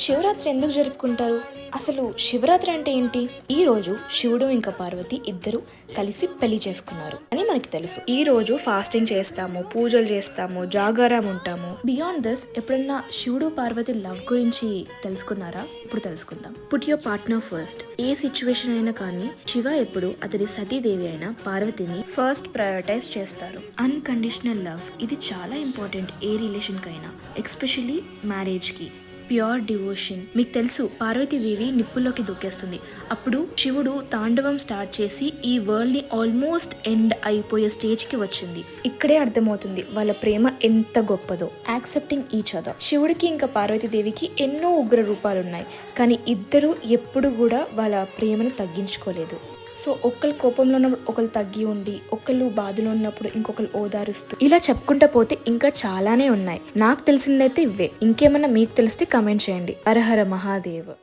శివరాత్రి ఎందుకు జరుపుకుంటారు? అసలు శివరాత్రి అంటే ఏంటి? ఈ రోజు శివుడు ఇంకా పార్వతి ఇద్దరు కలిసి పెళ్లి చేసుకున్నారు అని మనకి తెలుసు. ఈ రోజు ఫాస్టింగ్ చేస్తాము, పూజలు చేస్తాము, జాగారం ఉంటాము. బియాండ్ దిస్ ఎప్పుడన్నా శివుడు పార్వతి లవ్ గురించి తెలుసుకున్నారా? ఇప్పుడు తెలుసుకుందాం. Put your partner first. A situation అయినా కానీ శివ ఎప్పుడు అతడి సతీదేవి అయిన పార్వతిని ఫస్ట్ ప్రయారిటైజ్ చేస్తారు. అన్కండిషనల్ లవ్ ఇది చాలా ఇంపార్టెంట్ ఏ రిలేషన్ కైనా, ఎస్పెషల్లీ మ్యారేజ్ కి. Pure devotion. మీకు తెలుసు పార్వతీదేవి నిప్పుల్లోకి దూకేస్తుంది. అప్పుడు శివుడు తాండవం స్టార్ట్ చేసి ఈ వరల్డ్ ని ఆల్మోస్ట్ ఎండ్ అయిపోయే స్టేజ్ కి వచ్చింది. ఇక్కడే అర్థమవుతుంది వాళ్ళ ప్రేమ ఎంత గొప్పదో. Accepting each other. శివుడికి ఇంకా పార్వతీదేవికి ఎన్నో ఉగ్ర రూపాలు ఉన్నాయి, కానీ ఇద్దరు ఎప్పుడు కూడా వాళ్ళ ప్రేమను తగ్గించుకోలేదు. సో ఒకళ్ళు కోపంలో ఉన్నప్పుడు ఒకళ్ళు తగ్గి ఉండి, ఒకళ్ళు బాధలో ఉన్నప్పుడు ఇంకొకరు ఓదారుస్తూ, ఇలా చెప్పుకుంటా పోతే ఇంకా చాలానే ఉన్నాయి. నాకు తెలిసిందైతే ఇవే. ఇంకేమన్నా మీకు తెలిస్తే కమెంట్ చేయండి. హర హర మహాదేవ్.